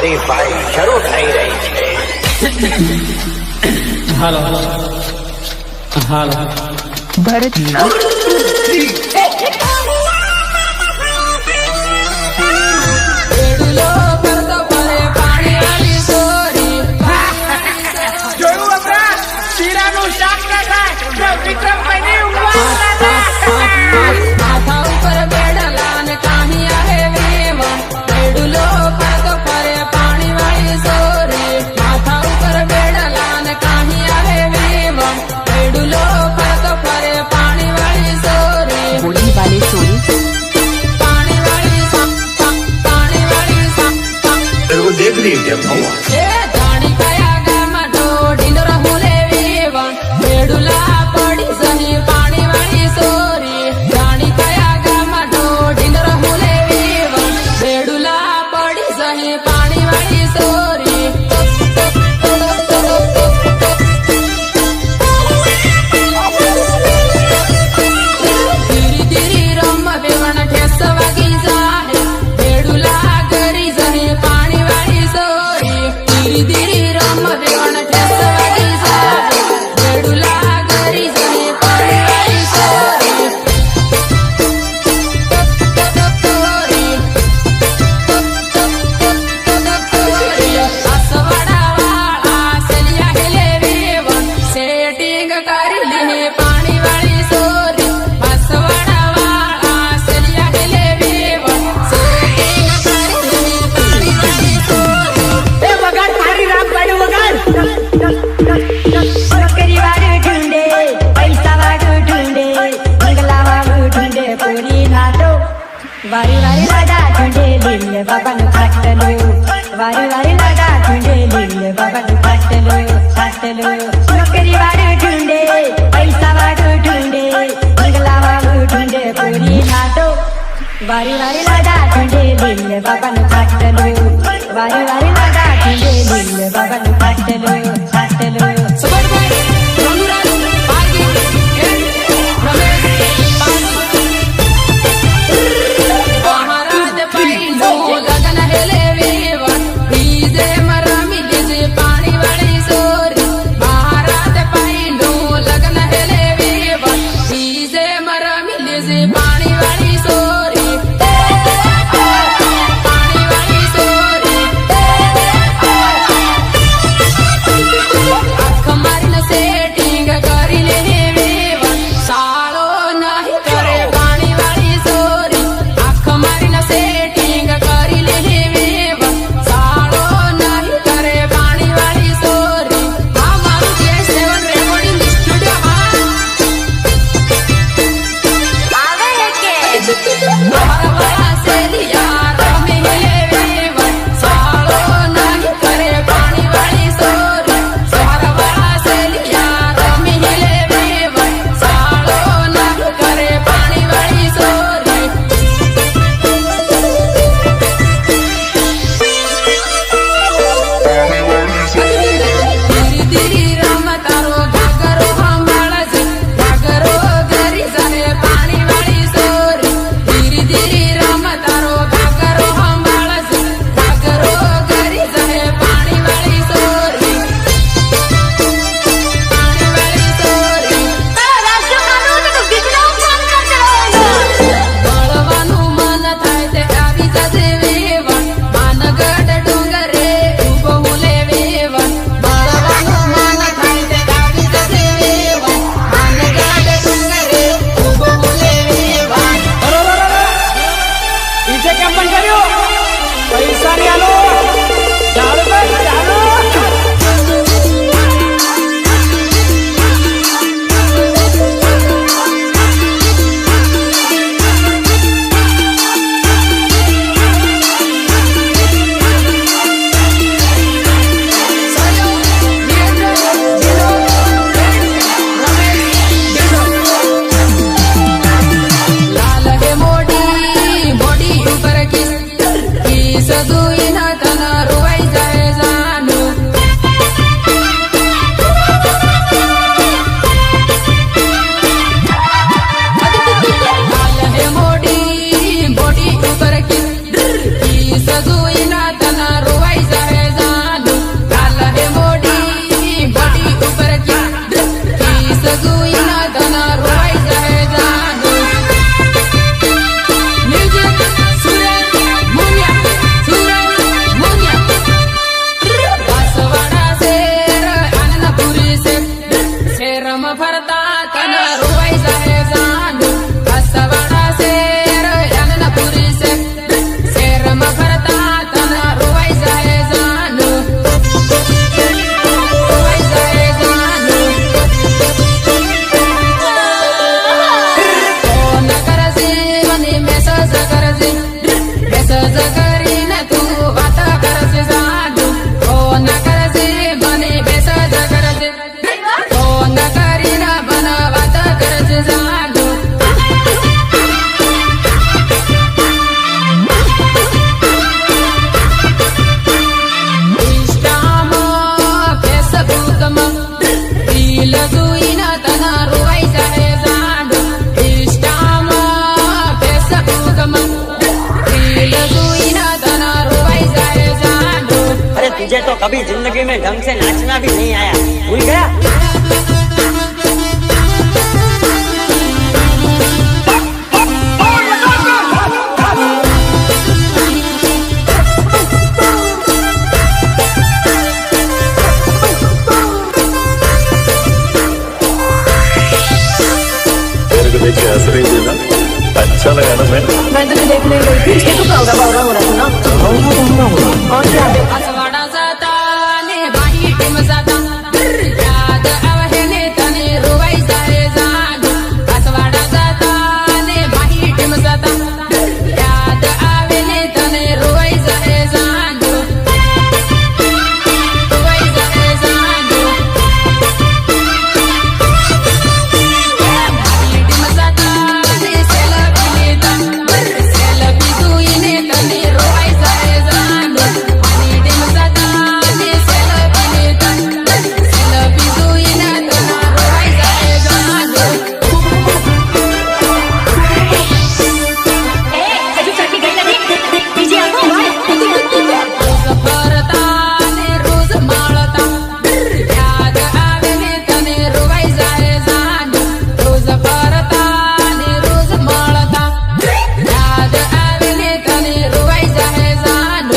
હરીફાઈ શરૂ થઈ રહી છે. હાલો હાલો ભરત ના देख लीजिए भगवान वारी वारी लगा झुंडे लीले बाबा नु खाटलो वारी वारी लगा झुंडे लीले बाबा नु खाटलो नौकरी वाળું ઢૂંढે પૈસા વાળું ઢૂંढે બંગલા વાળું ઢૂંढे પૂરી ખાટો વારી વારી લगा झुंडे लीले बाबा नु खाटलो वारी वारी लगा झुंडे लीले बाबा नु खाटलो सजू इना तना रोवाई तो कभी जिंदगी में ढंग से नाचना भी नहीं आया, भूल गया। तेरे को देख के हंस रही थी ना, अच्छा लगा ना मैं तुझे देखने गई थी ये तो होगा बावरा हो रहा था ना और क्या असवाडा जाता ने बाही टीम जाता याद आवे ने तने रोवाई जाए जाग असवाडा जाता ने बाही टीम जाता याद आवे ने तने रोवाई जाए जाग रोवाई जाए जाग बाही टीम जाता ने सेल्फी लेता सेल्फी तू इने तने रोवाई जाए जाग बाही टीम जाता ने सेल्फी लेता सेल्फी तू इने तने रोवाई जाए जाग હજુ ચટણી ગઈ નથી બીજી આપો રોજ ફરતા ને રોજ માળતા યાદ આવે ને તને રોવાઈ જાય જાગ રોજ ફરતા ને રોજ માળતા યાદ આવે ને તને રોવાઈ જાય જાગ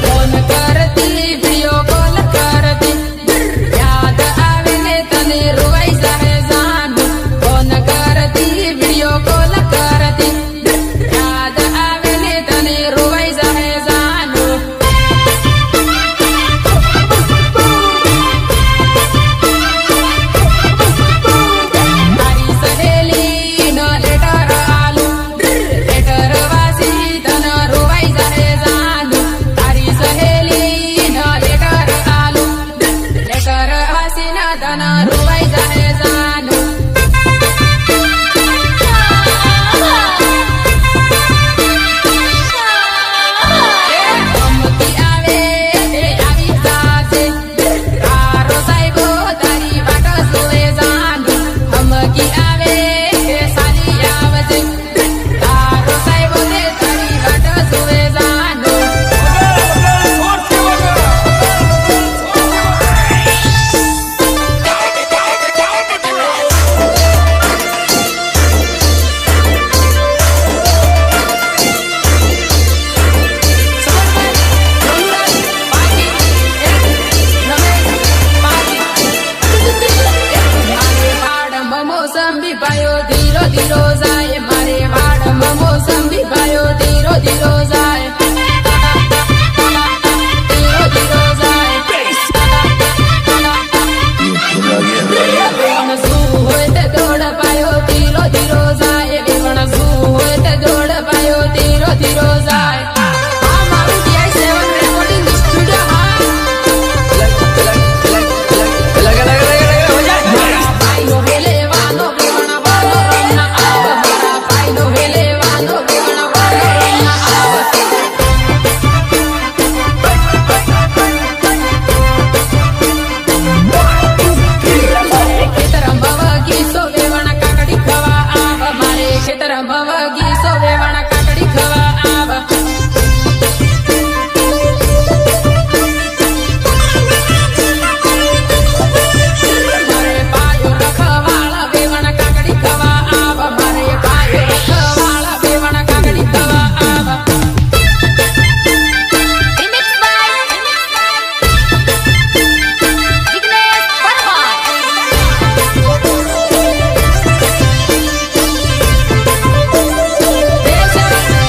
ફોન કરતી વિડિયો કોલ કરતી યાદ આવે ને તને રોવાઈ જાય જાગ ફોન કરતી વિડિયો કોલ કરતી યાદ આવે ને તને રોવાઈ જાય જાગ મારી સહેલી નો લેટર આલુ લેટર વાસી તને રોવાઈ જાય જાગ તારી સહેલી નો લેટર આલુ લેટર વાસી ના તને રોવાઈ જાય જાગ અમતી આવે તે આવી જાશે તારો સાહેબો તારી વાટ જોવે જાગ અમકી આવે તે સાલી આવશે તારો સાહેબો તે તારી વાટ જોવે જાગ મોસંબી ભાયો ધીરો ધીરો જાય મારે વાડમાં મોસંબી ભાયો ધીરો ધીરો જાય ધીરો ધીરો જાય વેવણ શું હોય તે દોડ પાયો ધીરો ધીરો જાય વેવણ શું હોય તે દોડ પાયો ધીરો ધીરો જાય આ મારું DI7 રેકોર્ડિંગ સ્ટુડિયો હા પાઈનો વેલેવાનો વેવણ વાલો રમના આવ મારા પાઈનો વેલેવાનો વેવણ વાલો રમના આવ ખેતર ભવગી સો વેવણ કાકડી ખવા આવ મારે ખેતર ભવગી સો વેવણ કાકડી ખવા આવ મારે પાયો રખવાળા વેવણ કાકડી ખવા આવ મારે પાયો રખવાળા વેવણ કાકડી ખવા આવ remix by Jignesh Parmar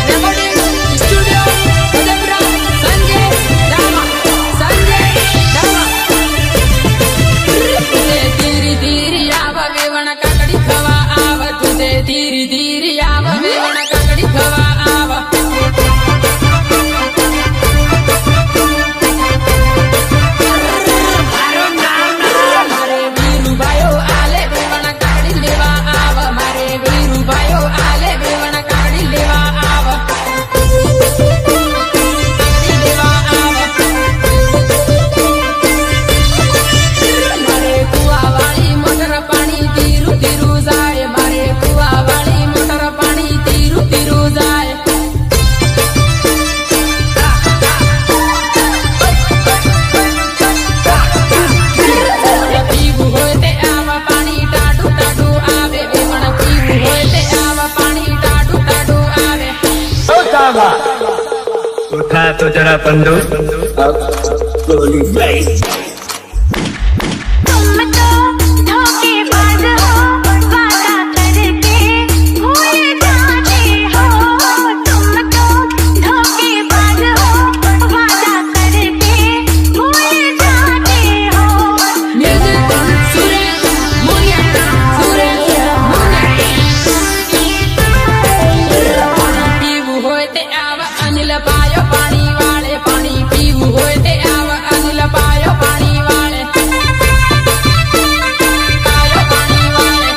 recording studio Vadodara Sanjay Rama તુજે ધીરી ધીરી આવ વેવણ કાકડી ખવા આવ તુજે ધીરી ધીરી આવ વેવણ કાકડી ખવા આવ મારે વીરુભાઈઓ આલે વેવણ કાકડી લેવા આવ મારે વીરુભાઈઓ આલે વેવણ કાકડી લેવા આવ કાકડી લેવા આવ મારે કુવાવાળી મોટર પાણી ધીરું ધીરું જાય મારે કુવાવાળી મોટર પાણી तो जरा बंदूक अब गोली फेस तुम तो धोखेबाज हो वादा करके भूल जाते हो तुम तो धोखेबाज हो वादा करके भूल जाते हो म्यूजिक सुरेश मुनिया सुरेश मुनिया पीવું હોય તે આવા અનિલ પાયો પાણી વાળે પાણી પીવું હોય તે આવા અનિલ પાયો પાણી વાળે પાયો પાણી વાળે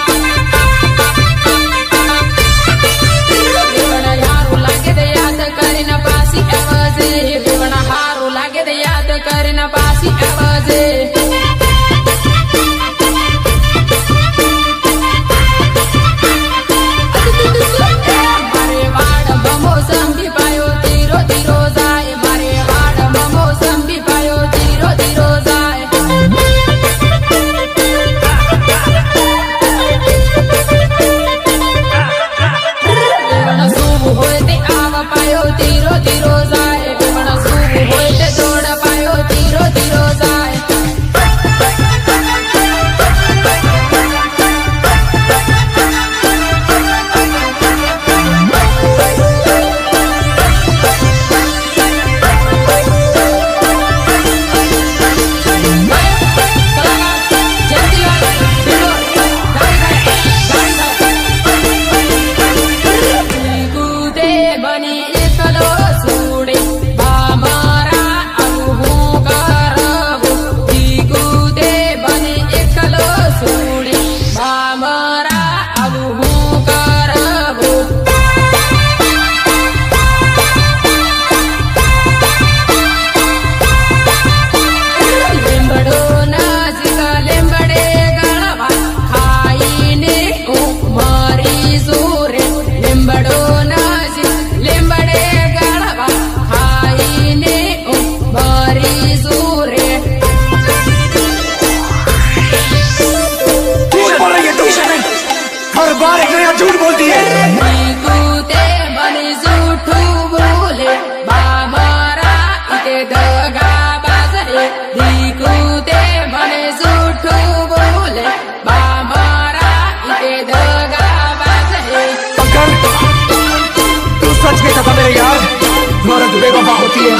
બેવડા હારું લાગે તે યાદ કરીને પાછી આવજે બેવડા હારું લાગે તે યાદ કરીને પાછી આવજે મારે વાડમાં મોસંબી પાયો ધીરો ધીરો જાય મારે વાડમાં મોસંબી પાયો ધીરો ધીરો જાય બેવડા સૂવું હોય તે આવા પાયો ધીરો ધીરો જાય બેવડા સૂવું હોય તે દોડ પાયો ધીરો ધીરો જાય કૂદે બની એકલો સુડે મારા આવું હું કરવું કૂદે બની એકલો સુડે મારા આવું હું કરવું લીંબડો નજીક લીંબડે ગળવા ખાઈને હું મરી સુરે લીંબડો નજીક લીંબડે ગળવા ખાઈને હું મરી સુરે झूठ बोल रही है तू हर बार एक नया झूठ बोलती है કૂદે બની જૂઠું બોલે મારા ઇતે દગા બાજરે કૂદે બને જૂઠું બોલે મારા ઇતે દગા બાજરે पकड़ तू सच में था मेरे यार औरत बेवफा होती है